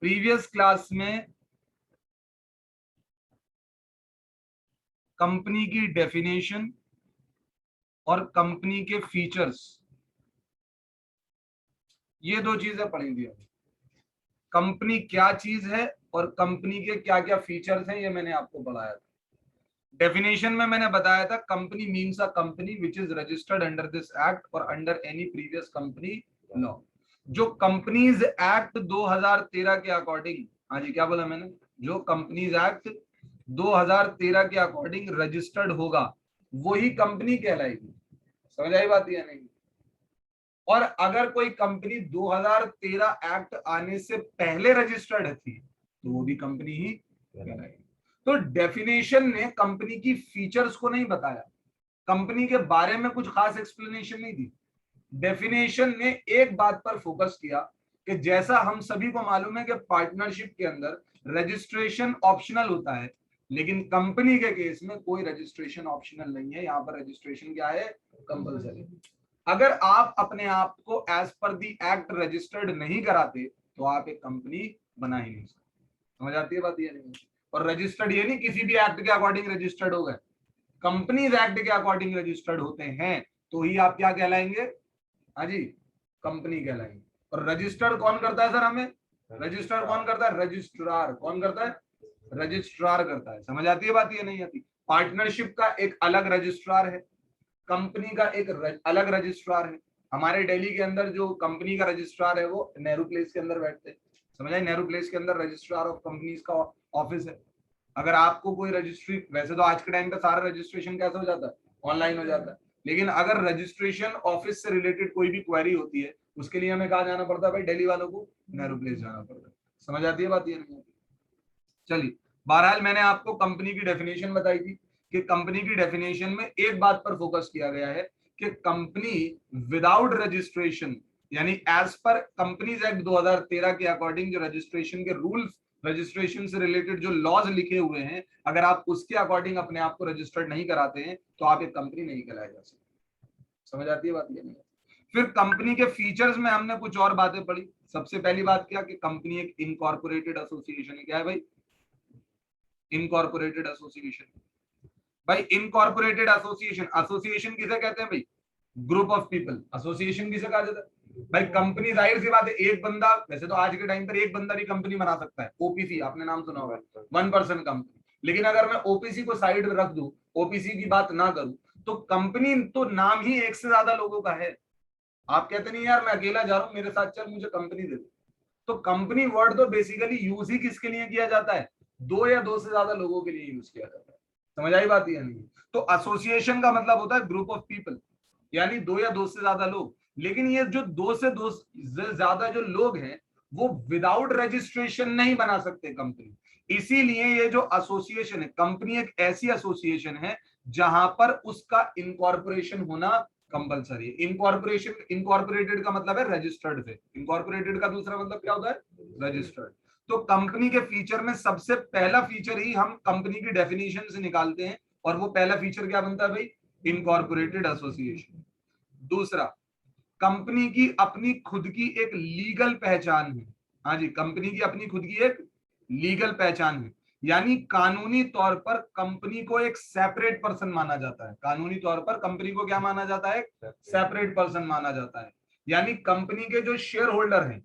Previous class में company की definition और कंपनी के फीचर्स, ये दो चीजें पढ़ी थी। कंपनी क्या चीज है और कंपनी के क्या क्या फीचर्स हैं, ये मैंने आपको पढ़ाया था। डेफिनेशन में मैंने बताया था company means a company which is registered under this act और under any previous company law. जो कंपनीज एक्ट 2013 के अकॉर्डिंग, हाँ जी क्या बोला मैंने, जो कंपनीज एक्ट 2013 के अकॉर्डिंग रजिस्टर्ड होगा वही कंपनी कहलाएगी। समझ आई बात या नहीं? और अगर कोई कंपनी 2013 एक्ट आने से पहले रजिस्टर्ड थी तो वो भी कंपनी ही कहलाएगी। तो डेफिनेशन ने कंपनी की फीचर्स को नहीं बताया, कंपनी के बारे में कुछ खास एक्सप्लेनेशन नहीं दी। डेफिनेशन ने एक बात पर फोकस किया कि जैसा हम सभी को मालूम है कि पार्टनरशिप के अंदर रजिस्ट्रेशन ऑप्शनल होता है, लेकिन कंपनी के केस में कोई रजिस्ट्रेशन ऑप्शनल नहीं है। यहां पर रजिस्ट्रेशन क्या है? कंपलसरी। अगर आप अपने आप को as per the act registered नहीं कराते तो आप एक कंपनी बना ही नहीं सकते। समझ आती है बात ये नहीं? और रजिस्टर्ड ये नहीं किसी भी एक्ट के अकॉर्डिंग रजिस्टर्ड हो गए, कंपनीज एक्ट के अकॉर्डिंग रजिस्टर्ड होते हैं तो ही आप क्या कहलाएंगे? हाँ जी, कंपनी कहलाएंगे। और रजिस्टर्ड कौन करता है सर? हमें रजिस्टर कौन करता है? रजिस्ट्रार। कौन करता है? रजिस्ट्रार करता है। समझ आती है बात ये नहीं आती? पार्टनरशिप का एक अलग रजिस्ट्रार है, कंपनी का एक अलग रजिस्ट्रार है। हमारे दिल्ली के अंदर जो कंपनी का रजिस्ट्रार है वो नेहरू प्लेस के अंदर बैठते हैं। समझ आए? नेहरू प्लेस के अंदर रजिस्ट्रार ऑफ कंपनीज का ऑफिस है। अगर आपको कोई रजिस्ट्री, वैसे तो आज के टाइम पे सारा रजिस्ट्रेशन कैसे हो जाता है? ऑनलाइन हो जाता है। लेकिन अगर रजिस्ट्रेशन ऑफिस से रिलेटेड कोई भी क्वेरी होती है उसके लिए हमें कहाँ जाना पड़ता है भाई? दिल्ली वालों को नेहरू प्लेस जाना पड़ता है। समझ आती है बात ये नहीं? चलिए, बहरहाल मैंने आपको कंपनी की डेफिनेशन बताई थी कि कंपनी की डेफिनेशन में एक बात पर फोकस किया गया है कि कंपनी विदाउट रजिस्ट्रेशन, यानी एज पर कंपनीज एक्ट 2013 के अकॉर्डिंग जो रजिस्ट्रेशन के रूल्स, रजिस्ट्रेशन से रिलेटेड जो लॉज लिखे हुए हैं, अगर आप उसके अकॉर्डिंग अपने आप को रजिस्टर्ड नहीं कराते हैं तो आप एक कंपनी नहीं कहलाए जा सकते। समझ आती है बात ये नहीं? फिर कंपनी के फीचर्स में हमने कुछ और बातें पढ़ी। सबसे पहली बात क्या कि कंपनी एक इनकॉर्पोरेटेड एसोसिएशन है। क्या है भाई? Incorporated association. भाई इनकॉर्पोरेटेड एसोसिएशन, एसोसिएशन किसे कहते हैं भाई? Group of people. एसोसिएशन किसे कहा जाता है भाई? कंपनी, जाहिर सी बात है एक बंदा, वैसे तो आज के टाइम पर एक बंदा भी कंपनी बना सकता है। ओपीसी आपने नाम सुना होगा, 1 पर्सन कंपनी। लेकिन अगर मैं ओपीसी को साइड में रख दूं, ओपीसी की बात ना करूं, तो कंपनी तो नाम ही एक से ज्यादा लोगों का है। आप कहते नहीं यार मैं अकेला जा रहा हूं, मेरे साथ चल, मुझे कंपनी दे दो। तो कंपनी वर्ड तो बेसिकली यूज ही किसके लिए किया जाता है? दो या दो से ज्यादा लोगों के लिए यूज किया जाता है। समझ आई बात? या नहीं? तो एसोसिएशन का मतलब होता है ग्रुप ऑफ पीपल, यानी दो या दो से ज्यादा लोग। लेकिन ये जो दो से दो ज्यादा जो लोग हैं वो विदाउट रजिस्ट्रेशन नहीं बना सकते कंपनी। इसीलिए ये जो एसोसिएशन है, कंपनी एक ऐसी एसोसिएशन है जहां पर उसका इनकॉर्पोरेशन होना कंपलसरी है। इनकॉर्पोरेशन, इनकॉर्पोरेटेड का मतलब है रजिस्टर्ड से, इनकॉर्पोरेटेड का दूसरा मतलब क्या होता है? रजिस्टर्ड। तो कंपनी के फीचर में सबसे पहला फीचर ही हम कंपनी की डेफिनेशन से निकालते हैं, और वो पहला फीचर क्या बनता है भाई? Incorporated association. दूसरा, कंपनी की अपनी खुद की एक लीगल पहचान है। हाँ जी, कंपनी की अपनी खुद की एक लीगल पहचान है, यानी कानूनी तौर पर कंपनी को एक सेपरेट पर्सन माना जाता है। कानूनी तौर पर कंपनी को क्या माना जाता है? सेपरेट पर्सन माना जाता है। यानी कंपनी के जो शेयर होल्डर हैं,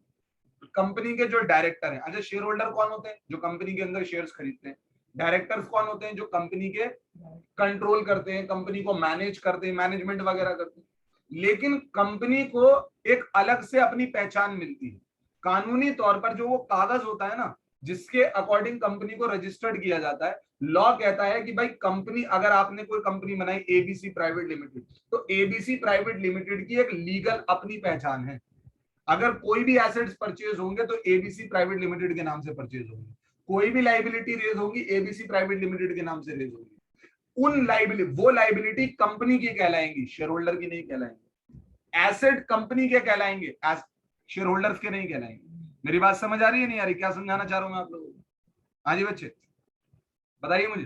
कंपनी के जो डायरेक्टर हैं, अच्छा शेयर होल्डर कौन होते हैं? जो कंपनी के अंदर शेयर्स खरीदते हैं। डायरेक्टर्स कौन होते हैं? जो कंपनी के कंट्रोल करते हैं, कंपनी को मैनेज करते हैं, मैनेजमेंट वगैरह करते हैं। लेकिन कंपनी को एक अलग से अपनी पहचान मिलती है। कानूनी तौर पर जो वो कागज होता है ना जिसके अकॉर्डिंग कंपनी को रजिस्टर्ड किया जाता है, लॉ कहता है कि भाई कंपनी, अगर आपने कोई कंपनी बनाई एबीसी प्राइवेट लिमिटेड, तो एबीसी प्राइवेट लिमिटेड की एक लीगल अपनी पहचान है। अगर कोई भी एसेट्स परचेज होंगे तो एबीसी प्राइवेट लिमिटेड के नाम से परचेज होंगे। कोई भी लाइबिलिटी रेज होगी एबीसी प्राइवेट लिमिटेड के नाम से रेज होगी। उन लाइबिलिटी, वो लाइबिलिटी कंपनी की कहलाएंगी, शेयर होल्डर की नहीं कहलाएंगे। एसेट कंपनी के कहलाएंगे, शेयर होल्डर्स के नहीं कहलाएंगे। मेरी बात समझ आ रही है नहीं आ रही? क्या समझाना चाह रहा हूं मैं आप लोगों को? हाँ जी बच्चे बताइए मुझे।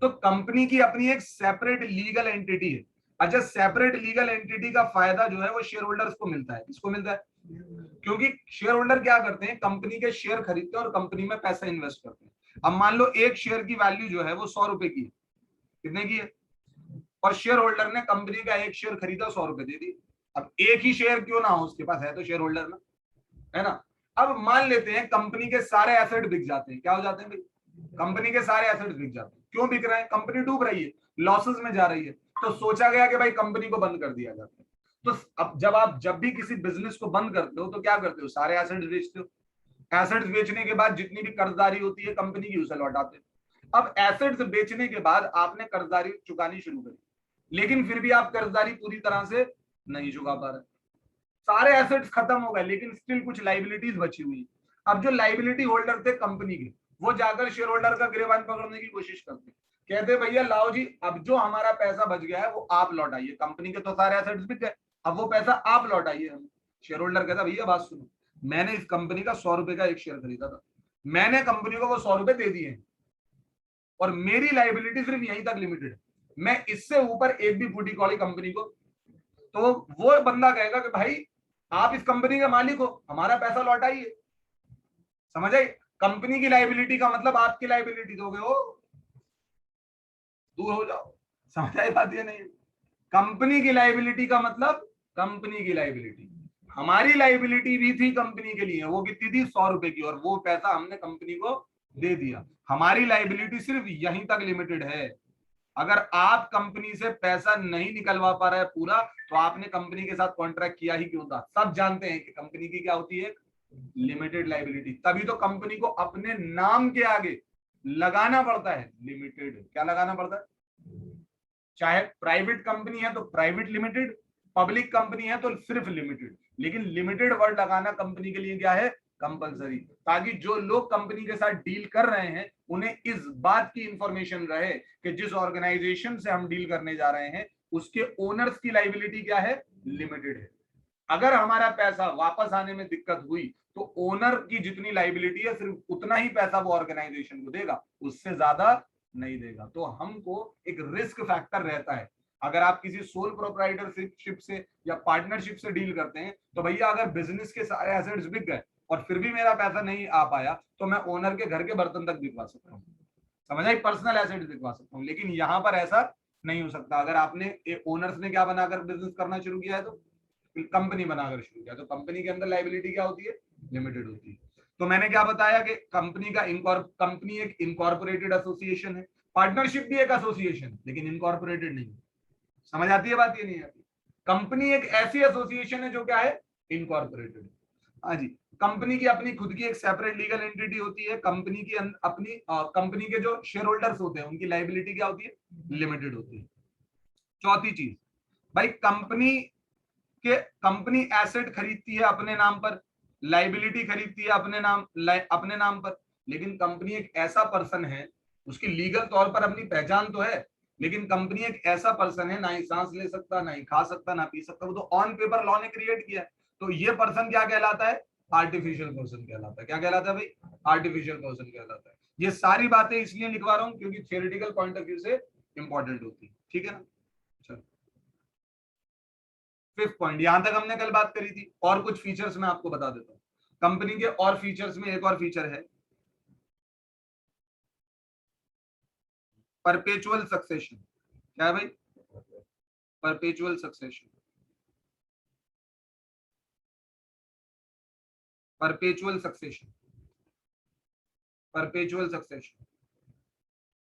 तो कंपनी की अपनी एक सेपरेट लीगल एंटिटी है। अच्छा, सेपरेट लीगल एंटिटी का फायदा जो है वो शेयर होल्डर्स को मिलता है। किसको मिलता है? क्योंकि शेयर होल्डर क्या करते हैं, कंपनी के शेयर खरीदते हैं और कंपनी में पैसा इन्वेस्ट करते हैं। अब मान लो एक शेयर की वैल्यू जो है वो 100 रुपए की है, कितने की है, और शेयर होल्डर ने कंपनी का एक शेयर खरीदा 100 रुपए दे दी। अब एक ही शेयर क्यों ना हो, उसके पास है तो शेयर होल्डर में, है ना। अब मान लेते हैं कंपनी के सारे एसेट बिक जाते हैं, क्या हो जाते हैं भाई, कंपनी के सारे एसेट बिक जाते हैं। क्यों बिक रहे हैं, कंपनी डूब रही है, लॉसेस में जा रही है, तो सोचा गया कि भाई कंपनी को बंद कर दिया जाता है। तो अब जब भी किसी बिजनेस को बंद करते हो तो क्या करते हो, सारे एसेट्स बेचते हो। एसेट्स बेचने के बाद जितनी भी कर्जदारी होती है कंपनी की, उसे लौटाते हो। अब एसेट्स बेचने के बाद आपने कर्जदारी चुकानी शुरू करी, लेकिन फिर भी आप कर्जदारी पूरी तरह से नहीं चुका पा रहे, सारे एसेट्स खत्म हो गए लेकिन स्टिल कुछ लाइबिलिटीज बची हुई। अब जो लाइबिलिटी होल्डर थे कंपनी के, वो जाकर शेयर होल्डर का गिरबान पकड़ने की कोशिश करते, कहते भैया लाओ जी, अब जो हमारा पैसा बच गया है वो आप लौटाइए, कंपनी के तो सारे एसेट्स बिक गए, अब वो पैसा आप लौटाइए हमें। शेयर होल्डर कहता भैया बात सुनो, मैंने इस कंपनी का 100 रुपए का एक शेयर खरीदा था, मैंने कंपनी को वो 100 रुपए दे दिए हैं, और मेरी लाइबिलिटी सिर्फ यहीं तक लिमिटेड है, मैं इससे ऊपर एक भी फूटी कौड़ी कंपनी को, तो वो बंदा कहेगा कि भाई आप इस कंपनी के मालिक हो, हमारा पैसा लौटाइए। समझ आई, कंपनी की लाइबिलिटी का मतलब आपकी लाइबिलिटी दोगे हो, दूर हो जाओ। समझ आई बात, ये नहीं, कंपनी की लाइबिलिटी का मतलब कंपनी की लाइबिलिटी, हमारी लाइबिलिटी भी थी कंपनी के लिए, वो कितनी थी, 100 रुपए की, और वो पैसा हमने कंपनी को दे दिया। हमारी लाइबिलिटी सिर्फ यहीं तक लिमिटेड है। अगर आप कंपनी से पैसा नहीं निकलवा पा रहे पूरा, तो आपने कंपनी के साथ कॉन्ट्रैक्ट किया ही क्यों था। सब जानते हैं कि कंपनी की क्या होती है, लिमिटेड लाइबिलिटी, तभी तो कंपनी को अपने नाम के आगे लगाना पड़ता है लिमिटेड। क्या लगाना पड़ता है, चाहे प्राइवेट कंपनी है तो प्राइवेट लिमिटेड, पब्लिक कंपनी है तो सिर्फ लिमिटेड, लेकिन लिमिटेड वर्ड लगाना कंपनी के लिए क्या है, कंपलसरी, ताकि जो लोग कंपनी के साथ डील कर रहे हैं उन्हें इस बात की इंफॉर्मेशन रहे कि जिस ऑर्गेनाइजेशन से हम डील करने जा रहे हैं उसके ओनर्स की लाइबिलिटी क्या है, लिमिटेड है। अगर हमारा पैसा वापस आने में दिक्कत हुई तो ओनर की जितनी लाइबिलिटी है सिर्फ उतना ही पैसा वो ऑर्गेनाइजेशन को देगा, उससे ज्यादा नहीं देगा। तो हमको एक रिस्क फैक्टर रहता है। अगर आप किसी सोल प्रोप्राइटरशिप से या पार्टनरशिप से डील करते हैं तो भैया अगर बिजनेस के सारे एसेट्स बिक गए और फिर भी मेरा पैसा नहीं आ पाया तो मैं ओनर के घर के बर्तन तक बिकवा सकता हूँ, समझ आई, पर्सनल एसेट्स बिकवा सकता हूँ। लेकिन यहाँ पर ऐसा नहीं हो सकता। अगर आपने ओनर्स ने क्या बनाकर बिजनेस करना शुरू किया है, तो कंपनी बनाकर शुरू किया, तो कंपनी के अंदर लाइबिलिटी क्या होती है, लिमिटेड होती है। तो मैंने क्या बताया कि कंपनी एक इनकॉर्पोरेटेड एसोसिएशन है, पार्टनरशिप भी एक एसोसिएशन है लेकिन इनकॉर्पोरेटेड नहीं। समझ आती है बात, ये नहीं आती। कंपनी एक ऐसी एसोसिएशन है जो क्या है, इनकॉर्पोरेटेड। हाँ जी, कंपनी की अपनी खुद की एक सेपरेट लीगल एंटिटी होती है, कंपनी की अपनी कंपनी के जो शेयर होल्डर्स होते हैं उनकी लाइबिलिटी क्या होती है, लिमिटेड होती है। चौथी चीज भाई, कंपनी एसेट खरीदती है अपने नाम पर, लाइबिलिटी खरीदती है अपने नाम पर, लेकिन कंपनी एक ऐसा पर्सन है, उसकी लीगल तौर पर अपनी पहचान तो है, लेकिन कंपनी एक ऐसा पर्सन है, ना ही सांस ले सकता, ना ही खा सकता, ना पी सकता, वो तो ऑन पेपर लॉ ने क्रिएट किया है। तो ये पर्सन क्या कहलाता है, आर्टिफिशियल पर्सन कहलाता है। क्या कहलाता है भाई, आर्टिफिशियल पर्सन कहलाता है। ये सारी बातें इसलिए लिखवा रहा हूं क्योंकि थियोरेटिकल पॉइंट ऑफ व्यू से इंपॉर्टेंट होती है, ठीक है ना। चलो, फिफ्थ पॉइंट, यहां तक हमने कल बात करी थी, और कुछ फीचर्स मैं आपको बता देता हूं। कंपनी के और फीचर्स में एक और फीचर है, परपेचुअल सक्सेशन। क्या है भाई, perpetual succession. Perpetual succession, perpetual succession.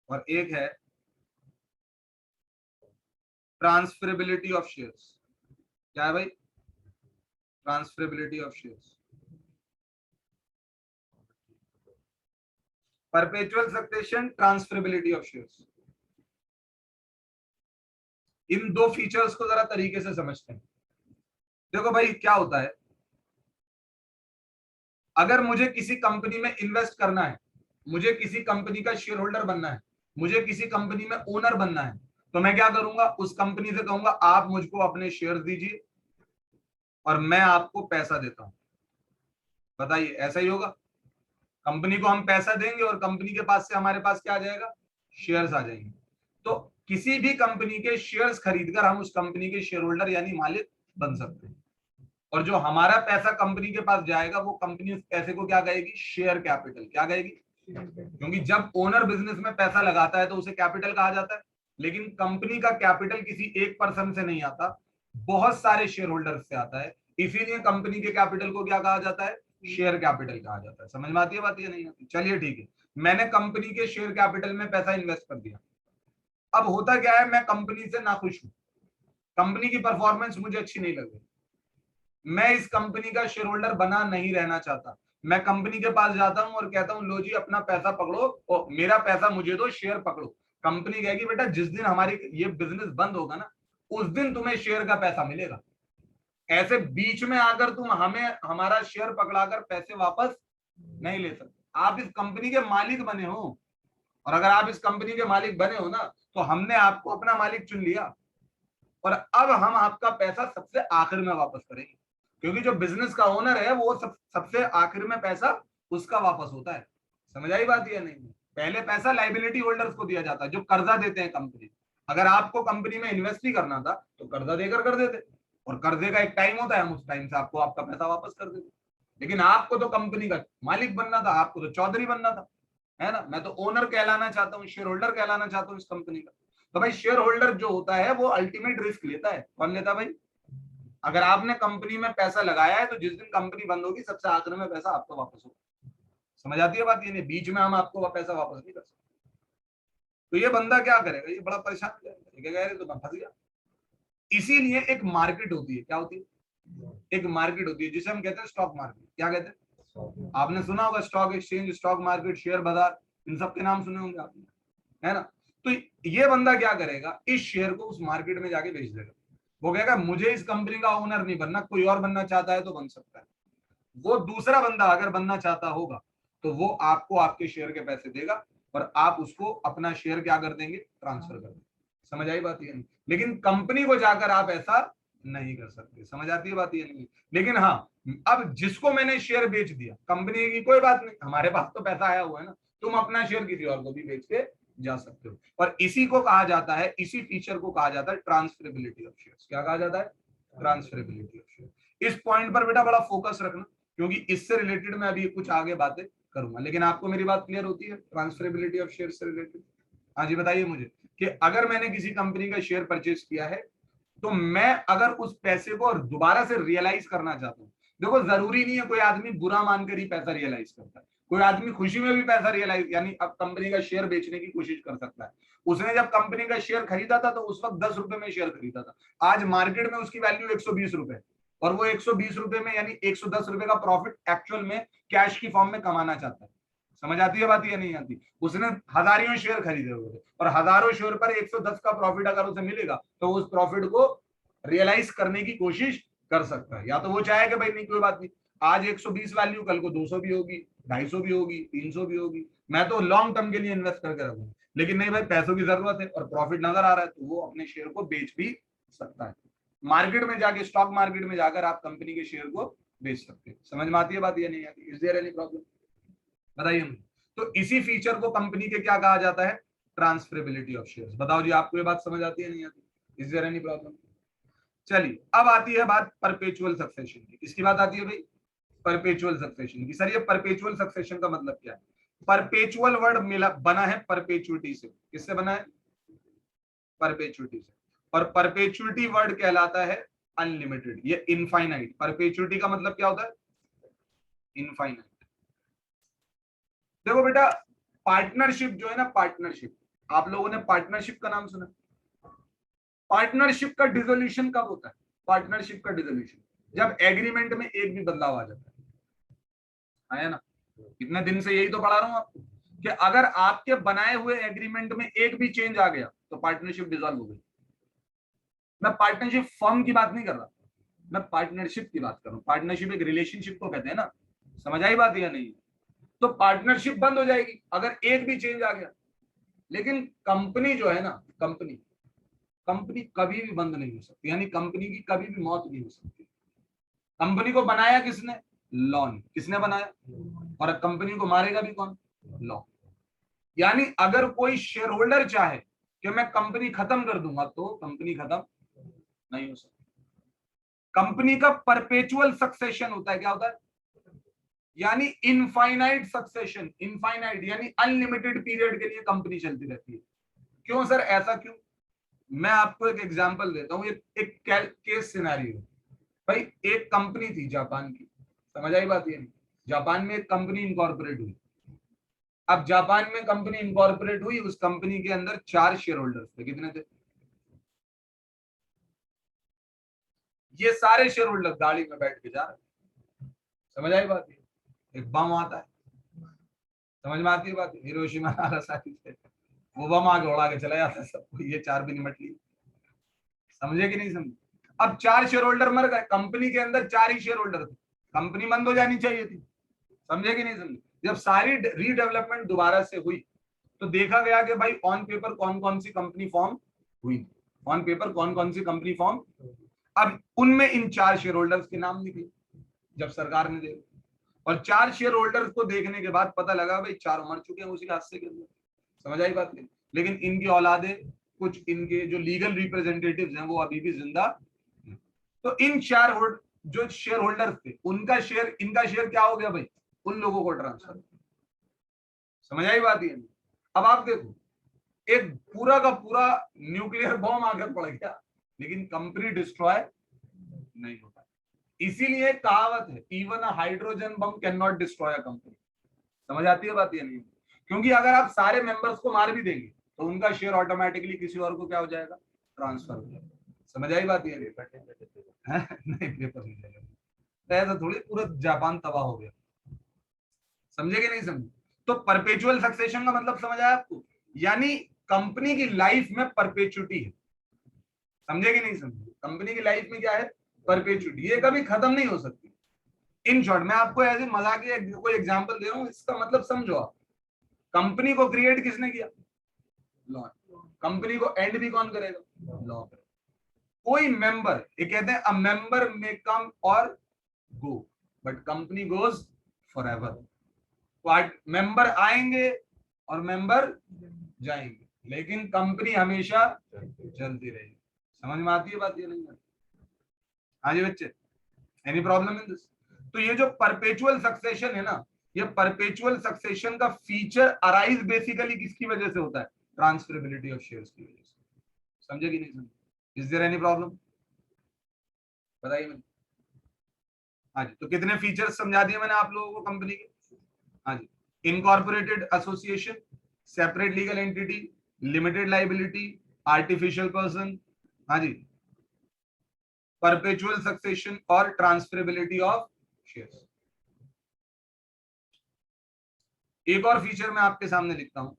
और एक है ट्रांसफरेबिलिटी ऑफ शेयर्स। क्या है भाई, transferability of shares. Perpetual succession, transferability of shares, इन दो फीचर्स को जरा तरीके से समझते हैं। देखो भाई क्या होता है, अगर मुझे किसी कंपनी में इन्वेस्ट करना है, मुझे किसी कंपनी का शेयर होल्डर बनना है, मुझे किसी कंपनी में ओनर बनना है, तो मैं क्या करूंगा, उस कंपनी से कहूंगा आप मुझको अपने शेयर दीजिए और मैं आपको पैसा देता हूं। बताइए ऐसा ही होगा, कंपनी को हम पैसा देंगे और कंपनी के पास से हमारे पास क्या आ जाएगा, शेयर्स आ जाएंगे। तो किसी भी कंपनी के शेयर्स खरीदकर हम उस कंपनी के शेयर होल्डर यानी मालिक बन सकते हैं। और जो हमारा पैसा कंपनी के पास जाएगा वो कंपनी उस पैसे को क्या कहेगी, शेयर कैपिटल। क्या कहेगी, क्योंकि जब ओनर बिजनेस में पैसा लगाता है तो उसे कैपिटल कहा जाता है। लेकिन कंपनी का कैपिटल किसी एक पर्सन से नहीं आता, बहुत सारे शेयर होल्डर से आता है, इसीलिए कंपनी के कैपिटल को क्या कहा जाता है, शेयर कैपिटल कहा जाता है। समझ में आती है बात या नहीं आती? चलिए ठीक है, मैंने कंपनी के शेयर कैपिटल में पैसा इन्वेस्ट कर दिया। अब होता क्या है, मैं कंपनी से नाखुश हूं, कंपनी की परफॉर्मेंस मुझे अच्छी नहीं लग रही, मैं इस कंपनी का शेयर होल्डर बना नहीं रहना चाहता। मैं कंपनी के पास जाता हूं और कहता हूं लो जी अपना पैसा पकड़ो और मेरा पैसा मुझे दो, शेयर पकड़ो। कंपनी कहेगी बेटा जिस दिन हमारी ये बिजनेस बंद होगा ना उस दिन तुम्हें शेयर का पैसा मिलेगा। ऐसे बीच में आकर तुम हमें हमारा शेयर पकड़ाकर पैसे वापस नहीं ले सकते। आप इस कंपनी के मालिक बने हो, और अगर आप इस कंपनी के मालिक बने हो ना तो हमने आपको अपना मालिक चुन लिया, और अब हम आपका पैसा सबसे आखिर में वापस करेंगे, क्योंकि जो बिजनेस का ओनर है वो सबसे आखिर में पैसा उसका वापस होता है। समझ आई बात या नहीं? पहले पैसा लाइबिलिटी होल्डर्स को दिया जाता है जो कर्जा देते हैं कंपनी। अगर आपको कंपनी में इन्वेस्ट ही करना था तो कर्जा देकर कर देते, और कर्जे का एक टाइम होता है, हम उस टाइम से आपको आपका पैसा वापस कर देते। लेकिन आपको तो कंपनी का मालिक बनना था, आपको तो चौधरी बनना था, है ना? मैं तो ओनर कहलाना चाहता हूँ, शेयर होल्डर कहलाना चाहता हूँ इस कंपनी का। तो भाई शेयर होल्डर जो होता है वो अल्टीमेट रिस्क लेता है। कौन लेता है भाई? अगर आपने कंपनी में पैसा लगाया है तो जिस दिन कंपनी बंद होगी सबसे आखिर में पैसा आपको वापस होगा। समझ आती है बात? ये नहीं बीच में हम आपको पैसा वापस नहीं कर सकते। तो ये बंदा क्या करेगा, ये बड़ा परेशान हो जाएगा, ये कह रहे तो मैं फंस गया। इसीलिए एक मार्केट होती है, क्या होती है, एक मार्केट होती है जिसे हम कहते हैं स्टॉक मार्केट। क्या कहते हैं? आपने सुना होगा stock exchange, stock market, share बाजार, इन सब के नाम सुने होंगे आपने, है ना? तो ये बंदा क्या करेगा, इस शेयर को उस मार्केट में जाके बेच देगा। वो कहेगा मुझे इस कंपनी का ओनर नहीं बनना, कोई और बनना चाहता है तो बन सकता है। वो दूसरा बंदा अगर बनना चाहता होगा तो वो आपको आपके शेयर के पैसे देगा और आप उसको अपना शेयर क्या कर देंगे, ट्रांसफर कर देंगे। समझ आई बात ये नहीं? लेकिन कंपनी को जाकर आप ऐसा नहीं कर सकते। समझ आती है बात ये नहीं? लेकिन हाँ, अब जिसको मैंने शेयर बेच दिया, कंपनी की कोई बात नहीं, हमारे पास तो पैसा आया हुआ है ना, तुम अपना शेयर किसी और को भी बेच के जा सकते हो। और इसी को कहा जाता है, इसी फीचर को कहा जाता है ट्रांसफरेबिलिटी ऑफ शेयर्स। क्या कहा जाता है? Transferability of share. इस पॉइंट पर बेटा बड़ा फोकस रखना, क्योंकि इससे रिलेटेड मैं अभी कुछ आगे बातें करूंगा। लेकिन आपको मेरी बात क्लियर होती है ट्रांसफरेबिलिटी ऑफ शेयर से रिलेटेड? हाँ जी बताइए मुझे कि अगर मैंने किसी कंपनी का शेयर परचेज किया है तो मैं अगर उस पैसे को दोबारा से रियलाइज करना चाहता हूँ, देखो जरूरी नहीं है कोई आदमी बुरा मानकर ही पैसा रियलाइज करता है, कोई आदमी खुशी में भी पैसा रियलाइज यानी अब कंपनी का शेयर बेचने की कोशिश कर सकता है। उसने जब कंपनी का शेयर खरीदा था तो उस वक्त 10 रुपए में शेयर खरीदा था, आज मार्केट में उसकी वैल्यू 120 रुपए, और वो 120 रुपए में यानी 110 रुपए का प्रॉफिट एक्चुअल में कैश की फॉर्म में कमाना चाहता है। समझ आती है बात या नहीं आती? उसने हजारों शेयर खरीदे हुए थे और हजारों शेयर पर 110 का प्रॉफिट अगर उसे मिलेगा तो उस प्रॉफिट को रियलाइज करने की कोशिश कर सकता है। या तो वो चाहे कि भाई नहीं कोई बात नहीं, आज 120 वैल्यू कल को 200 भी होगी, 250 भी होगी, 300 भी होगी, मैं तो लॉन्ग टर्म के लिए इन्वेस्ट करके रखूंगा। लेकिन नहीं भाई पैसों की जरूरत है और प्रॉफिट नजर आ रहा है तो वो अपने शेयर को बेच भी सकता है। मार्केट में जाके, स्टॉक मार्केट में जाकर आप कंपनी के शेयर को बेच सकते हैं। समझ में आती है बात या नहीं आती? Is there any problem? बताइए मुझे। तो इसी फीचर को कंपनी के क्या कहा जाता है? Transferability of shares. बताओ जी आपको ये बात समझ आती है नहीं आती? Is there any problem? चलिए अब आती है बात परपेचुअल सक्सेशन की। किसकी बात आती है भाई? परपेचुअल सक्सेशन की। सर ये परपेचुअल सक्सेशन का मतलब क्या है? परपेचुअल वर्ड मिला बना है परपेचुइटी से। किससे बना है? परपेचुइटी से। और परपेचुइटी वर्ड कहलाता है अनलिमिटेड, ये इनफाइनाइट। परपेचुइटी का मतलब क्या होता है? इनफाइनाइट। देखो बेटा पार्टनरशिप जो है ना, पार्टनरशिप, आप लोगों ने पार्टनरशिप का नाम सुना? पार्टनरशिप का डिसोल्यूशन कब होता है? पार्टनरशिप का डिसोल्यूशन जब एग्रीमेंट में एक भी बदलाव आ जाता है ना? इतने दिन से यही तो पढ़ा रहा हूं आपको कि अगर आपके बनाए हुए एग्रीमेंट में एक भी चेंज आ गया तो पार्टनरशिप डिसॉल्व हो गई। मैं पार्टनरशिप फर्म की बात नहीं कर रहा, मैं पार्टनरशिप की बात कर रहा हूं। पार्टनरशिप एक रिलेशनशिप को कहते हैं ना। समझ आई बात या नहीं? तो पार्टनरशिप बंद हो जाएगी अगर एक भी चेंज आ गया। लेकिन कंपनी जो है ना, कंपनी कंपनी कभी भी बंद नहीं हो सकती, यानी कंपनी की कभी भी मौत नहीं हो सकती। कंपनी को बनाया किसने? लॉ ने। किसने बनाया? और कंपनी को मारेगा भी कौन? लॉ। यानी अगर कोई शेयर होल्डर चाहे कि मैं कंपनी खत्म कर दूंगा तो कंपनी खत्म नहीं हो सकती। कंपनी का परपेचुअल सक्सेशन होता है। क्या होता है? यानी इनफाइनाइट सक्सेशन, इनफाइनाइट यानी अनलिमिटेड पीरियड के लिए कंपनी चलती रहती है। क्यों सर, ऐसा क्यों? मैं आपको एक एग्जांपल देता हूं, एक केस सिनेरियो। भाई एक कंपनी थी जापान की, समझ आई बात? ये नहीं, जापान में एक कंपनी इनकॉर्पोरेट हुई। अब जापान में कंपनी इनकॉर्पोरेट हुई, उस कंपनी के अंदर 4 शेयर होल्डर्स थे। कितने थे? ये सारे शेयर होल्डर गाड़ी में बैठ के जा रहे। समझ आई बात? एक बम आता है, समझ में आती है बात? हिरोशिमा नागासाकी से वो बम आगे उड़ा के चला जाता है सबको, ये 4 भी निमट लिए। समझे कि नहीं समझे? अब 4 शेयर होल्डर मर गए, कंपनी के अंदर 4 ही शेयर होल्डर थे, कंपनी बंद हो जानी चाहिए थी। समझे कि नहीं समझे? जब सारी रीडेवलपमेंट दोबारा से हुई तो देखा गया कि भाई ऑन पेपर कौन कौन सी कंपनी फॉर्म हुई, ऑन पेपर कौन कौन सी कंपनी फॉर्म। अब उनमें इन 4 शेयर होल्डर्स के नाम निकले जब सरकार ने देखा, और 4 शेयर होल्डर्स को देखने के बाद पता लगा भाई 4 मर चुके हैं उसी हादसे के अंदर। समझ आई बात नहीं? लेकिन इनकी औलादे, कुछ इनके जो लीगल रिप्रेजेंटेटिव्स हैं वो अभी भी जिंदा। तो इन 4 जो शेयर होल्डर्स थे उनका शेयर, इनका शेयर क्या हो गया भाई? उन लोगों को ट्रांसफर। समझ आई बात? ये अब आप देखो, एक पूरा का पूरा न्यूक्लियर बॉम्ब आकर पड़ गया लेकिन कंपनी डिस्ट्रॉय नहीं होता। इसीलिए कहावत है, even a hydrogen bomb can not destroy a company. समझ आती है बात? ये नहीं, क्योंकि अगर आप सारे मेंबर्स को मार भी देंगे तो उनका शेयर ऑटोमेटिकली किसी और को क्या हो जाएगा? ट्रांसफर हो जाएगा। समझ आई बात? ये नहीं पेपर नहीं जाएगा, तो ऐसा थोड़ी पूरा जापान तबाह हो गया। समझे कि नहीं समझे? तो परपेचुअल सक्सेशन का मतलब समझ आया आपको? यानी कंपनी की लाइफ में परपेचुटी है। समझे कि नहीं समझे? कंपनी की लाइफ में क्या है? परपेचुटी, ये कभी खत्म नहीं हो सकती। इन शॉर्ट मैं आपको ऐसे मजाक कोई एग्जांपल दे रहा हूं, इसका मतलब समझो आप। कंपनी को क्रिएट किसने किया? लॉ। कंपनी को एंड भी कौन करेगा? लॉ। कोई मेंबर, ये कहते हैं अ मेंबर मे कम और go but company goes forever. Member आएंगे और मेंबर जाएंगे, लेकिन कंपनी हमेशा चलती रहेगी। समझ में आती है बात? ये नहीं आती? हाँ जी बच्चे, एनी प्रॉब्लम इन दिस? तो ये जो परपेचुअल सक्सेशन है ना, ये परपेचुअल सक्सेशन का फीचर अराइज बेसिकली किसकी वजह से होता है? ट्रांसफरेबिलिटी ऑफ शेयर्स की वजह से। समझे कि नहीं समझे? Is there any problem? बताइए मुझे। हाँ जी, तो कितने फीचर्स समझा दिए मैंने आप लोगों को कंपनी के? हाँ जी, incorporated association, separate legal entity, limited liability, artificial person, हाँ जी, परपेचुअल सक्सेशन और ट्रांसफरेबिलिटी ऑफ शेयर्स। एक और फीचर मैं आपके सामने लिखता हूं।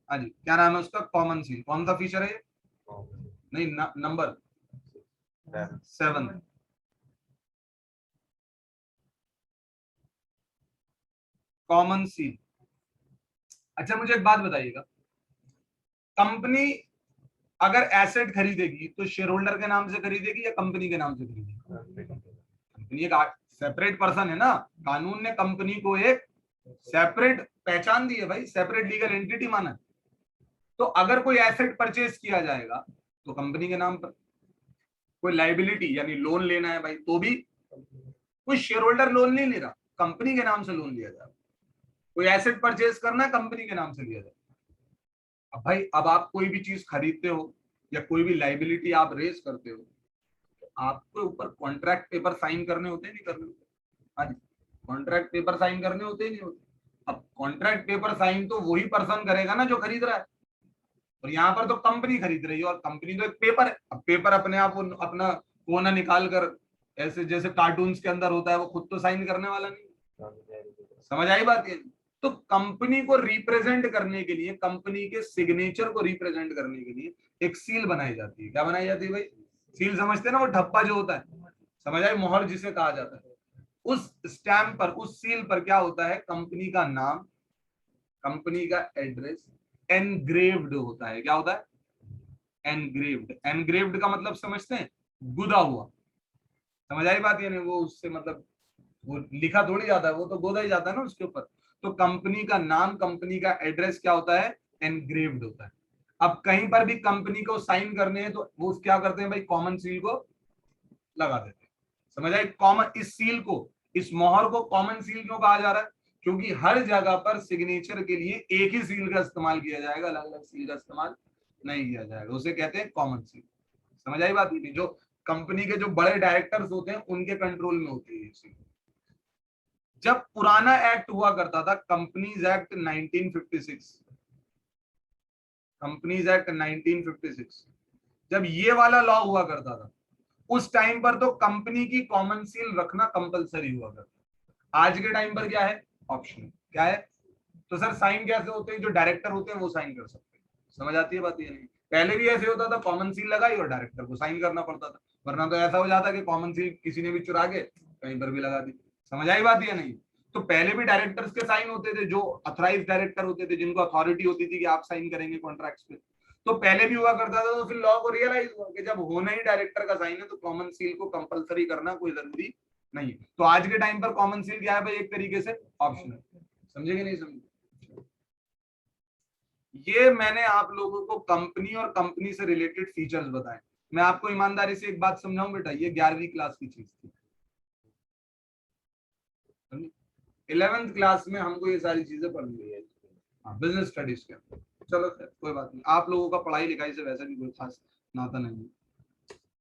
हाँ जी, क्या नाम है उसका? Common seal. कौन सा फीचर है? नहीं, नंबर 7। Common seal. अच्छा मुझे एक बात बताइएगा, कंपनी अगर एसेट खरीदेगी तो शेयर होल्डर के नाम से खरीदेगी या कंपनी के नाम से खरीदेगी? कंपनी एक सेपरेट पर्सन है ना, कानून ने कंपनी को एक सेपरेट पहचान दी है भाई, सेपरेट लीगल एंटिटी माना है। तो अगर कोई एसेट परचेज किया जाएगा तो कंपनी के नाम पर, कोई लाइबिलिटी यानी लोन लेना है भाई तो भी, कोई शेयर होल्डर लोन नहीं ले रहा, कंपनी के नाम से लोन लिया जाएगा। कोई एसेट परचेज करना है कंपनी के नाम से लिया जाएगा। अब भाई अब आप कोई भी चीज खरीदते हो या कोई भी लाइबिलिटी आप रेज करते हो, तो आपके ऊपर कॉन्ट्रैक्ट पेपर साइन करने होते नहीं करने होते? हाँ जी, कॉन्ट्रैक्ट पेपर साइन करने होते नहीं होते? अब कॉन्ट्रैक्ट पेपर साइन तो वही पर्सन करेगा ना जो खरीद रहा है, और यहाँ पर तो कंपनी खरीद रही है और कंपनी तो एक पेपर है। अब पेपर अपने आप वो अपना कोना निकाल कर, ऐसे जैसे कार्टून्स के अंदर होता है, वो खुद तो साइन करने वाला नहीं। समझ आई बात? ये तो कंपनी को रिप्रेजेंट करने के लिए, कंपनी के सिग्नेचर को रिप्रेजेंट करने के लिए एक सील बनाई जाती है। क्या बनाई जाती है भाई? सील समझते हैं ना, वो ठप्पा जो होता है, समझ आई, मोहर जिसे कहा जाता है। उस स्टैम्प पर, उस सील पर क्या होता है? कंपनी का नाम, कंपनी का एड्रेस एनग्रेव्ड होता है। क्या होता है? एनग्रेव्ड। एनग्रेव्ड का मतलब समझते हैं? गुदा हुआ। समझ आई बात? यानी वो उससे मतलब वो लिखा थोड़ी जाता है, वो तो गोदा ही जाता है ना उसके ऊपर। तो कंपनी का नाम, कंपनी का एड्रेस क्या होता है? एनग्रेव्ड होता है। अब कहीं पर भी कंपनी को साइन करने हैं तो वो क्या करते हैं भाई? कॉमन सील को लगा देते हैं। समझ आई? कॉमन, इस सील को, इस मोहर को कॉमन सील क्यों कहा जा रहा है? क्योंकि हर जगह पर सिग्नेचर के लिए एक ही सील का इस्तेमाल किया जाएगा, अलग अलग सील का इस्तेमाल नहीं किया जाएगा, उसे कहते हैं कॉमन सील। समझ आई बात? ये जो कंपनी के जो बड़े डायरेक्टर्स होते हैं उनके कंट्रोल में होती है ये सील। जब पुराना एक्ट हुआ करता था, कंपनीज एक्ट 1956, कंपनीज एक्ट 1956, जब ये वाला लॉ हुआ करता था, उस टाइम पर तो कंपनी की कॉमन सील रखना कंपलसरी हुआ करता। आज के टाइम पर क्या है? ऑप्शनल। क्या है? तो सर साइन कैसे होते हैं? जो डायरेक्टर होते हैं वो साइन कर सकते हैं। समझ आती है बात? ये नहीं, पहले भी ऐसे होता था, कॉमन सील लगाई और डायरेक्टर को साइन करना पड़ता था, वरना तो ऐसा हो जाता कि कॉमन सील किसी ने भी चुरा के कहीं पर भी लगा दी। समझ आई बात? ये नहीं, तो पहले भी डायरेक्टर्स के साइन होते थे, जो अथॉराइज डायरेक्टर होते थे, जिनको अथॉरिटी होती थी कि आप साइन करेंगे कॉन्ट्रैक्ट्स पे, तो पहले भी हुआ करता था। तो फिर लॉ को रियलाइज हुआ कि जब होना ही डायरेक्टर का साइन है तो कॉमन सील को कंपलसरी करना कोई जरूरी नहीं। तो आज के टाइम पर कॉमन सील क्या है भाई? एक तरीके से ऑप्शनल। समझेंगे नहीं समझे? ये मैंने आप लोगों को कंपनी और कंपनी से रिलेटेड फीचर्स बताए। मैं आपको ईमानदारी से एक बात समझाऊं बेटा, ये 11वीं क्लास की चीज थी। 11th क्लास में हमको ये सारी चीजें पढ़नी है, बिजनेस स्टडीज के अंदर। चलो सर कोई बात नहीं, आप लोगों का पढ़ाई लिखाई से वैसे भी कोई खास नाता नहीं है,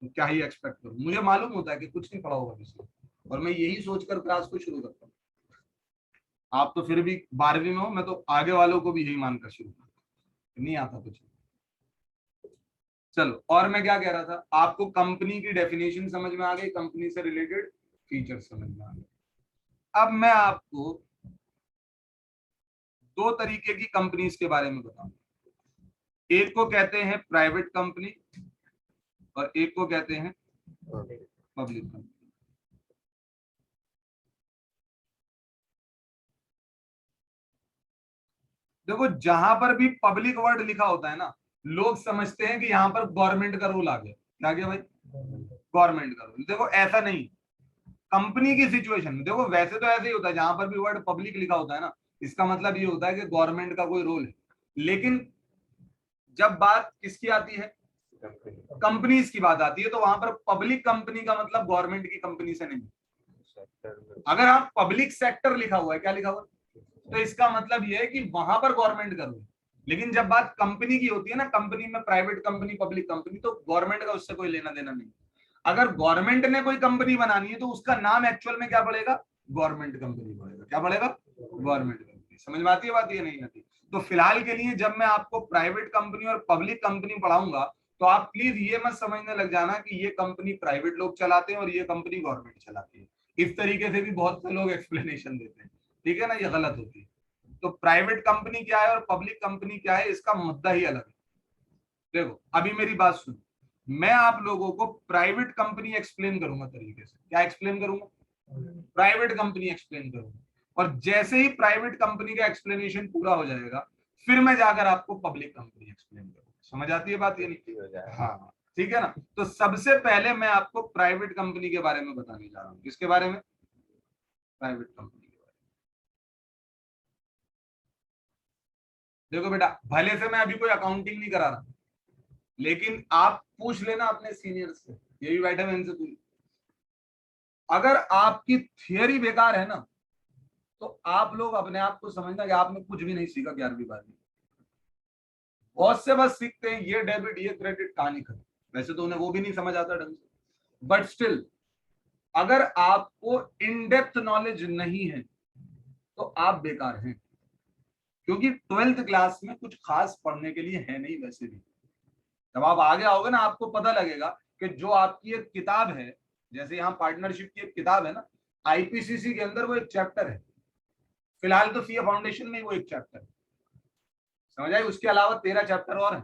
तो क्या ही एक्सपेक्ट करूं? मुझे मालूम होता है कि कुछ नहीं पढ़ा होगा किसी, और मैं यही सोचकर क्लास को शुरू करता हूँ। आप तो फिर भी 12वीं में हो, मैं तो आगे वालों को भी यही मानकर शुरू करता हूं, नहीं आता कुछ। चलो, और मैं क्या कह रहा था, आपको कंपनी की डेफिनेशन समझ में आ गई, कंपनी से रिलेटेड फीचर समझ में आ गए। अब मैं आपको दो तरीके की कंपनीज के बारे में बताऊंगा। एक को कहते हैं प्राइवेट कंपनी और एक को कहते हैं पब्लिक कंपनी। देखो, जहां पर भी पब्लिक वर्ड लिखा होता है ना, लोग समझते हैं कि यहां पर गवर्नमेंट का रूल आ गया। क्या गया भाई? गवर्नमेंट का रूल। देखो ऐसा नहीं, कंपनी की सिचुएशन में देखो, वैसे तो ऐसे ही होता है, जहां पर भी वर्ड पब्लिक लिखा होता है ना, इसका मतलब ये होता है कि गवर्नमेंट का कोई रोल है। लेकिन जब बात किसकी आती है, कंपनीज की बात आती है, तो वहां पर पब्लिक कंपनी का मतलब गवर्नमेंट की कंपनी से नहीं। अगर आप पब्लिक सेक्टर लिखा हुआ है, क्या लिखा हुआ है, तो इसका मतलब ये है कि वहां पर गवर्नमेंट का रूल। लेकिन जब बात कंपनी की होती है ना, कंपनी में प्राइवेट कंपनी, पब्लिक कंपनी, तो गवर्नमेंट का उससे कोई लेना देना नहीं। अगर गवर्नमेंट ने कोई कंपनी बनानी है तो उसका नाम एक्चुअल में क्या पड़ेगा? गवर्नमेंट कंपनी पड़ेगा। क्या पड़ेगा? Government company. समझ में आती है बात? ये नहीं आती? तो फिलहाल के लिए जब मैं आपको प्राइवेट कंपनी और पब्लिक कंपनी पढ़ाऊंगा, तो आप प्लीज ये मत समझने लग जाना कि ये कंपनी प्राइवेट लोग चलाते हैं और ये कंपनी गवर्नमेंट चलाती है। इस तरीके से भी बहुत से लोग एक्सप्लेनेशन देते हैं, ठीक है ना? ये गलत होती है। तो प्राइवेट कंपनी क्या है और पब्लिक कंपनी क्या है, इसका मुद्दा ही अलग है। देखो अभी मेरी बात सुनो, मैं आप लोगों को प्राइवेट कंपनी एक्सप्लेन करूंगा तरीके से। क्या एक्सप्लेन करूंगा? प्राइवेट कंपनी एक्सप्लेन करूंगा। और जैसे ही प्राइवेट कंपनी का एक्सप्लेनेशन पूरा हो जाएगा, फिर मैं जाकर आपको पब्लिक कंपनी एक्सप्लेन करूंगा। समझ आती है बात? ये नहीं? हाँ, ठीक है ना? तो सबसे पहले मैं आपको प्राइवेट कंपनी के बारे में बताने जा रहा हूँ। किसके बारे में? प्राइवेट कंपनी के बारे में। देखो बेटा, भले से मैं अभी कोई अकाउंटिंग नहीं करा रहा, लेकिन आप पूछ लेना अपने सीनियर से, ये भी बैठे हुए, इनसे पूछ, अगर आपकी थियरी बेकार है ना, तो आप लोग अपने आप को समझना कि आपने कुछ भी नहीं सीखा 11वीं 12वीं। बहुत से बस सीखते हैं ये डेबिट ये क्रेडिट, कहानी खत्म। वैसे तो उन्हें वो भी नहीं समझ आता ढंग से, बट स्टिल अगर आपको इन डेप्थ नॉलेज नहीं है तो आप बेकार हैं। क्योंकि 12th क्लास में कुछ खास पढ़ने के लिए है नहीं वैसे भी। जब आप आगे आओगे ना, आपको पता लगेगा कि जो आपकी एक किताब है, जैसे यहाँ पार्टनरशिप की एक किताब है ना, आईपीसीसी के अंदर वो एक चैप्टर है। फिलहाल तो सीए फाउंडेशन में वो एक चैप्टर है, समझ आए? उसके अलावा 13 चैप्टर और है,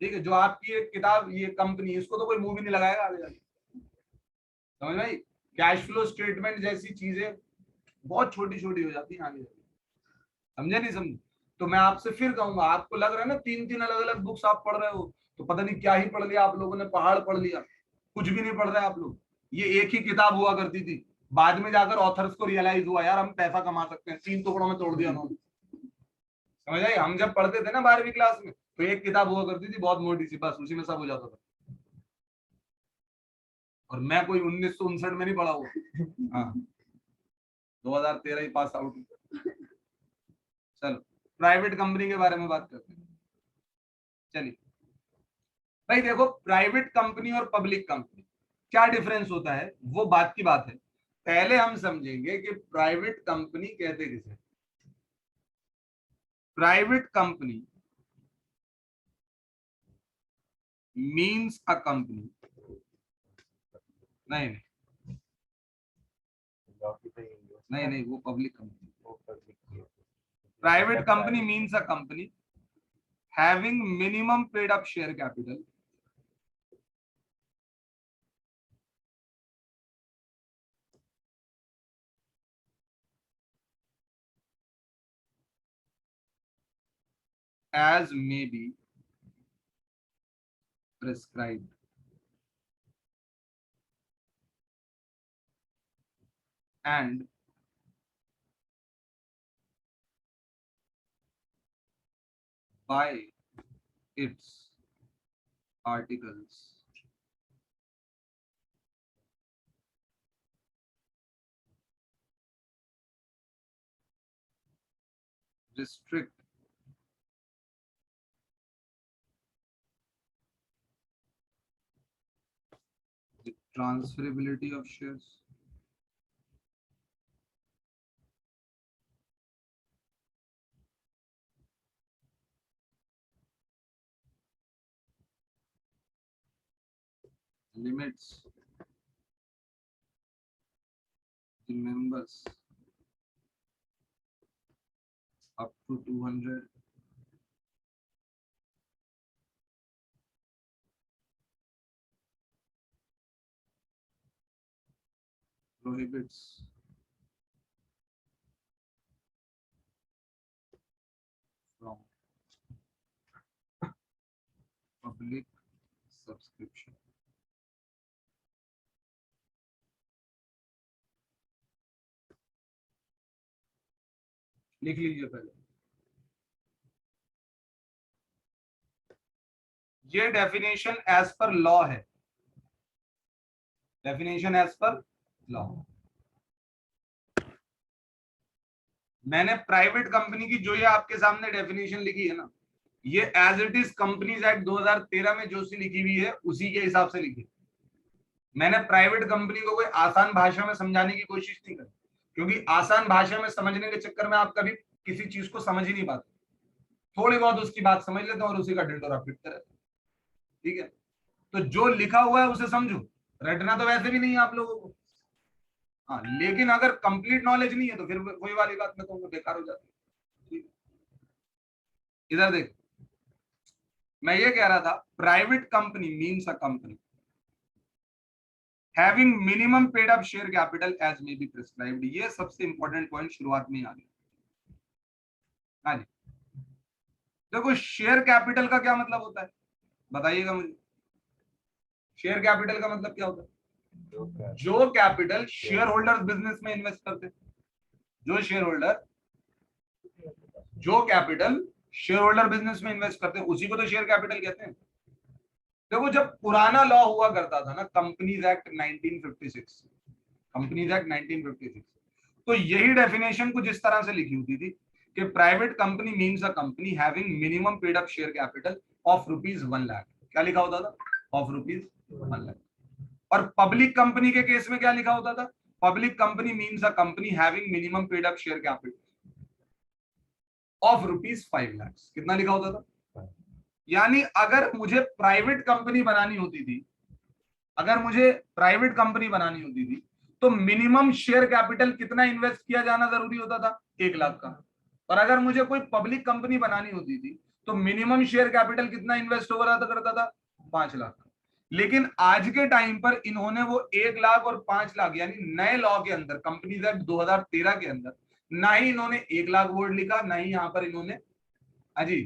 ठीक है? जो आपकी एक किताब, ये कंपनी, इसको तो कोई मूवी नहीं लगाएगा आगे जाके। समझ में आई? कैश फ्लो स्टेटमेंट जैसी चीजें बहुत छोटी छोटी हो जाती हैं आगे जाके। समझे नहीं समझे? तो मैं आपसे फिर कहूंगा, आपको लग रहा है ना 3-3 अलग अलग बुक्स आप पढ़ रहे हो, तो पता नहीं क्या ही पढ़ लिया आप लोगों ने, पहाड़ पढ़ लिया। कुछ भी नहीं पढ़ रहे आप लोग। ये एक ही किताब हुआ करती थी, बाद में जाकर ऑथर्स को रियलाइज हुआ यार हम पैसा कमा सकते हैं, 3 टुकड़ों में तोड़ दिया उन्होंने। समझ आई? हम जब पढ़ते थे ना 12वीं क्लास में, तो एक किताब हुआ करती थी बहुत मोटी सी, बस उसी में सब हो जाता था। और मैं कोई 1959 में नहीं पढ़ा हुआ, हाँ 2013 ही पास आउट। चलो प्राइवेट कंपनी के बारे में बात करते हैं। चलिए भाई देखो, प्राइवेट कंपनी और पब्लिक कंपनी क्या डिफरेंस होता है, वो बात की बात है। पहले हम समझेंगे कि प्राइवेट कंपनी कहते किसे। Private company means a company, नहीं नहीं नहीं नहीं, वो public company. Private company means a company having minimum paid up share capital as may be prescribed and by its articles restrict the transferability of shares, limits the members up to 200, prohibits from public subscription। लिख लीजिए पहले, ये definition as per law है, definition as per law. मैंने private company की जो ये आपके सामने डेफिनेशन लिखी है ना, ये as it is companies act 2013 में जो सी लिखी हुई है उसी के हिसाब से लिखी। मैंने प्राइवेट कंपनी को कोई आसान भाषा में समझाने की कोशिश नहीं करी, क्योंकि आसान भाषा में समझने के चक्कर में आप कभी किसी चीज को समझ ही नहीं पाते। थोड़ी बहुत उसकी बात समझ लेते हैं और उसी का ढिंढोरा पीटते रहते हैं। ठीक है, तो जो लिखा हुआ है उसे समझो, रटना तो वैसे भी नहीं है आप लोगों को। हाँ, लेकिन अगर कंप्लीट नॉलेज नहीं है तो फिर वही वाली बात में कहूंगा बेकार हो जाती है। ठीक है, इधर देख, मैं ये कह रहा था private company means a company having minimum paid up share capital as may be prescribed. ये सबसे इंपॉर्टेंट पॉइंट शुरुआत में आ गया। हाँ जी, देखो शेयर कैपिटल का क्या मतलब होता है बताइएगा मुझे। शेयर कैपिटल का मतलब क्या होता है? जो कैपिटल शेयर होल्डर्स बिजनेस में इन्वेस्ट करते, जो शेयर होल्डर, जो कैपिटल शेयर होल्डर बिजनेस में इन्वेस्ट करते हैं उसी को तो शेयर कैपिटल कहते हैं। देखो जब पुराना लॉ हुआ करता था ना, कंपनीज एक्ट 1956, कंपनीज एक्ट 1956, तो यही डेफिनेशन कुछ इस तरह से लिखी होती थी कि private company means a company having minimum paid up share capital of ₹1,00,000। क्या लिखा होता था? ऑफ ₹1,00,000। और पब्लिक कंपनी के केस में क्या लिखा होता था? Public company means a company having minimum paid up share capital of ₹5,00,000। कितना लिखा होता था? यानी अगर मुझे प्राइवेट कंपनी बनानी होती थी, अगर मुझे प्राइवेट कंपनी बनानी होती थी तो मिनिमम शेयर कैपिटल कितना इन्वेस्ट किया जाना जरूरी होता था? 1,00,000 का। और अगर मुझे कोई पब्लिक कंपनी बनानी होती थी तो मिनिमम शेयर कैपिटल कितना इन्वेस्ट हो रहा था करता था? 5,00,000 का। लेकिन आज के टाइम पर इन्होंने वो 1,00,000 और 5,00,000 यानी नए लॉ के अंदर, कंपनीज एक्ट 2013 के अंदर, ना ही इन्होंने 1,00,000 वर्ड लिखा, ना ही यहां पर इन्होंने अजी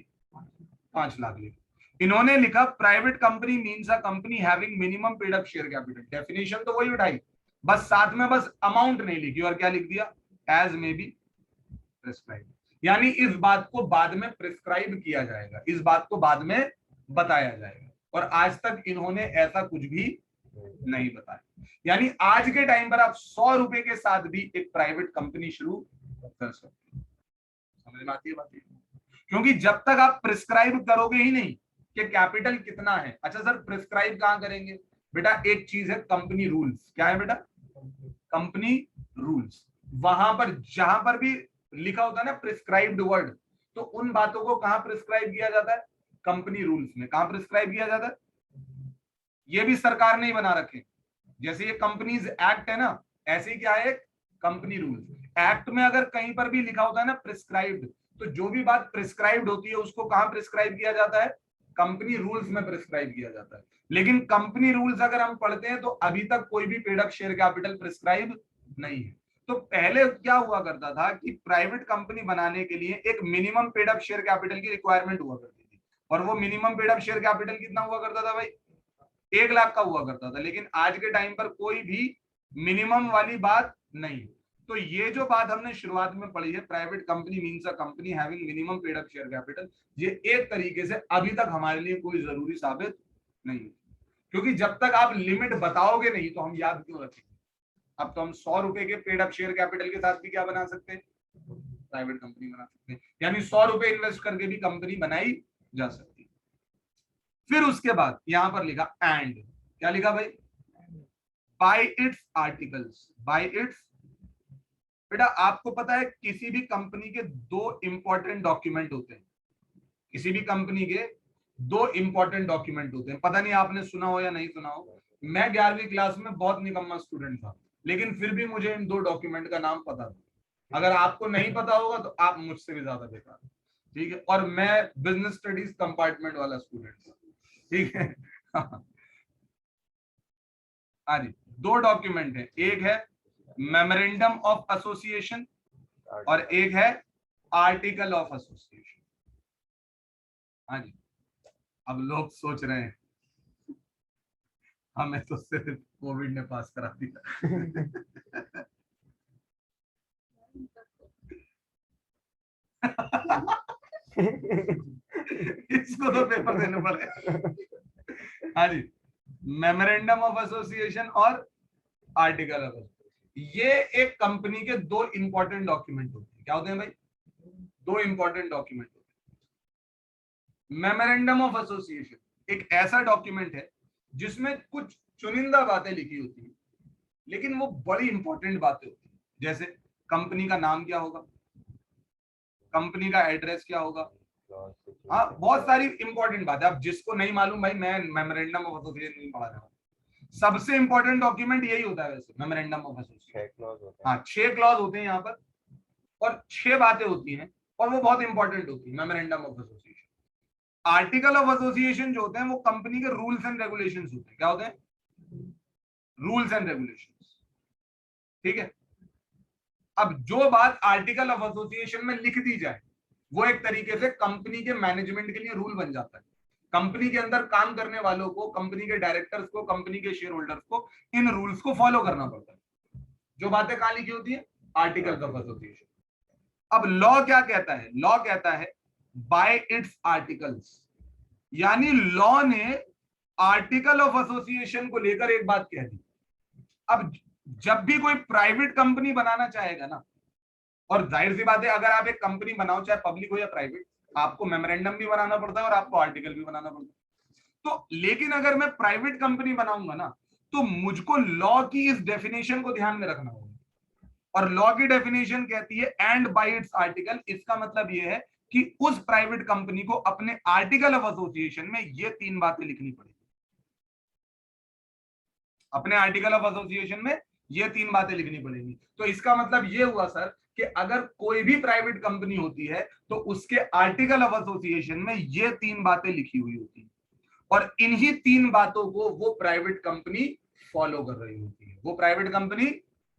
5,00,000 लिखा। इन्होंने लिखा private company means a company having minimum paid up share capital. Definition तो वही उठाई, बस साथ में बस अमाउंट नहीं लिखी। और क्या लिख दिया? As may be prescribe. यानी इस बात को बाद में प्रिस्क्राइब किया जाएगा, इस बात को बाद में बताया जाएगा। और आज तक इन्होंने ऐसा कुछ भी नहीं बताया। यानी आज के टाइम पर आप 100 रुपए के साथ भी एक प्राइवेट कंपनी शुरू कर सकते हैं। समझ में आती है बात? क्योंकि जब तक आप प्रिस्क्राइब करोगे ही नहीं कि कैपिटल कितना है। अच्छा सर, प्रिस्क्राइब कहां करेंगे? बेटा एक चीज है कंपनी रूल्स। क्या है बेटा? Company rules. वहां पर जहां पर भी लिखा होता है ना प्रिस्क्राइब्ड वर्ड, तो उन बातों को कहां प्रिस्क्राइब किया जाता है? कंपनी रूल्स में। कहां प्रिस्क्राइब किया जाता है? ये भी सरकार ने ही बना रखे। जैसे ये कंपनीज एक्ट है ना, ऐसे ही क्या है? Company rules. एक्ट में अगर कहीं पर भी लिखा होता है ना प्रिस्क्राइब्ड, तो जो भी बात प्रिस्क्राइब्ड होती है उसको कहां प्रिस्क्राइब किया जाता है? कंपनी रूल्स में प्रिस्क्राइब किया जाता है। लेकिन कंपनी रूल्स अगर हम पढ़ते हैं तो अभी तक कोई भी paid up share capital prescribe नहीं है। तो पहले क्या हुआ करता था कि प्राइवेट कंपनी बनाने के लिए एक minimum paid up share capital की रिक्वायरमेंट हुआ करती थी, और वो minimum paid up share capital कितना हुआ करता था भाई? 1 लाख का हुआ करता था। लेकिन आज के टाइम पर कोई भी मिनिमम वाली बात नहीं। तो ये जो बात हमने शुरुआत में पढ़ी है, private company means a company having minimum paid up share capital, ये एक तरीके से अभी तक हमारे लिए कोई जरूरी साबित नहीं है। क्योंकि जब तक आप लिमिट बताओगे नहीं तो हम याद क्यों रखेंगे? अब तो हम 100 रुपए के पेड अप शेयर कैपिटल के साथ भी क्या बना सकते हैं? प्राइवेट कंपनी बना सकते हैं। यानी 100 रुपए इन्वेस्ट करके भी कंपनी बनाई जा सकती है। फिर उसके बाद यहां पर लिखा एंड। क्या लिखा भाई? Bye it's articles. Bye it's, बेटा आपको पता है किसी भी कंपनी के 2 इंपॉर्टेंट डॉक्यूमेंट होते हैं। किसी भी कंपनी के 2 इंपॉर्टेंट डॉक्यूमेंट होते हैं। पता नहीं आपने सुना हो या नहीं सुना हो। मैं 11वीं क्लास में बहुत निकम्मा स्टूडेंट था, लेकिन फिर भी मुझे इन 2 डॉक्यूमेंट का नाम पता था। अगर आपको नहीं पता होगा तो आप मुझसे भी ज्यादा बेकार, ठीक है। और मैं बिजनेस स्टडीज कंपार्टमेंट वाला स्टूडेंट था, ठीक है। हाँ जी, 2 डॉक्यूमेंट है। एक है मेमोरेंडम ऑफ एसोसिएशन और एक है आर्टिकल ऑफ एसोसिएशन। हाँ जी। अब लोग सोच रहे हैं हमें तो सिर्फ कोविड ने पास करा दिया। इसको तो पेपर देने पड़े। हाँ जी, मेमोरेंडम ऑफ एसोसिएशन और आर्टिकल ऑफ एसोसिएशन, ये एक कंपनी के 2 इंपॉर्टेंट डॉक्यूमेंट होते हैं। क्या होते हैं भाई? 2 इंपॉर्टेंट डॉक्यूमेंट होते हैं। मेमोरेंडम ऑफ एसोसिएशन एक ऐसा डॉक्यूमेंट है जिसमें कुछ चुनिंदा बातें लिखी होती हैं, लेकिन वो बड़ी इंपॉर्टेंट बातें होती हैं। जैसे कंपनी का नाम क्या होगा, कंपनी का एड्रेस क्या होगा, हाँ बहुत सारी इंपॉर्टेंट बातें। अब जिसको नहीं मालूम भाई, मैं मेमोरेंडम ऑफ एसोसिएशन नहीं पढ़ा रहा हूँ। सबसे इंपॉर्टेंट डॉक्यूमेंट यही होता है वैसे, मेमोरेंडम ऑफ एसोसिएशन। हाँ 6 क्लॉज होते हैं यहाँ पर और 6 बातें होती हैं, और वो बहुत इंपॉर्टेंट होती है memorandum of association. Article of association जो होते हैं वो कंपनी के रूल्स एंड रेगुलेशंस होते हैं। क्या होते हैं? रूल्स एंड रेगुलेशंस, ठीक है। अब जो बात आर्टिकल ऑफ एसोसिएशन में लिख दी जाए वो एक तरीके से कंपनी के मैनेजमेंट के लिए रूल बन जाता है। कंपनी के अंदर काम करने वालों को, कंपनी के डायरेक्टर्स को, कंपनी के शेयर होल्डर्स को इन रूल्स को फॉलो करना पड़ता है। जो बातें कहां लिखी होती है? Article of association. अब लॉ क्या कहता है? लॉ कहता है बाय इट्स आर्टिकल्स। यानी लॉ ने आर्टिकल ऑफ एसोसिएशन को लेकर एक बात कह दी। अब जब भी कोई प्राइवेट कंपनी बनाना चाहेगा ना, और जाहिर सी बात है अगर आप एक कंपनी बनाओ चाहे पब्लिक हो या प्राइवेट, आपको मेमोरेंडम भी बनाना पड़ता है और आपको आर्टिकल भी बनाना पड़ता है। तो लेकिन अगर मैं प्राइवेट कंपनी बनाऊंगा ना, तो मुझको लॉ की इस डेफिनेशन को ध्यान में रखना होगा। और लॉ की डेफिनेशन कहती है एंड बाय इट्स आर्टिकल। इसका मतलब यह है कि उस प्राइवेट कंपनी को अपने आर्टिकल ऑफ एसोसिएशन में ये 3 बातें लिखनी पड़ेगी। अपने आर्टिकल ऑफ एसोसिएशन में ये 3 बातें लिखनी पड़ेगी। तो इसका मतलब ये हुआ सर कि अगर कोई भी प्राइवेट कंपनी होती है तो उसके आर्टिकल ऑफ एसोसिएशन में ये 3 बातें लिखी हुई होती है, और इन्हीं 3 बातों को वो प्राइवेट कंपनी फॉलो कर रही होती है। वो प्राइवेट कंपनी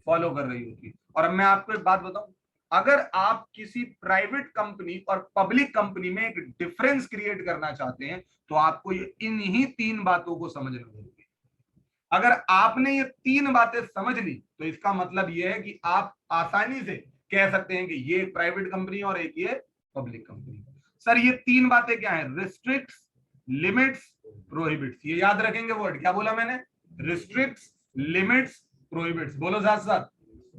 फॉलो कर रही होती है। और अब मैं आपको एक बात बताऊं, अगर आप किसी प्राइवेट कंपनी और पब्लिक कंपनी में एक डिफरेंस क्रिएट करना चाहते हैं तो आपको इन्हीं 3 बातों को समझना होगा। अगर आपने ये 3 बातें समझ ली तो इसका मतलब यह है कि आप आसानी से कह सकते हैं कि ये एक प्राइवेट कंपनी और एक ये पब्लिक कंपनी। सर ये 3 बातें क्या है? Restricts, limits, prohibits. ये याद रखेंगे वर्ड। क्या बोला मैंने? Restricts, limits, prohibits. बोलो साथ साथ,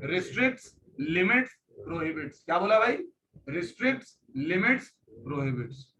रिस्ट्रिक्ट्स, लिमिट्स, प्रोहिबिट्स। क्या बोला भाई? Restricts, limits, prohibits.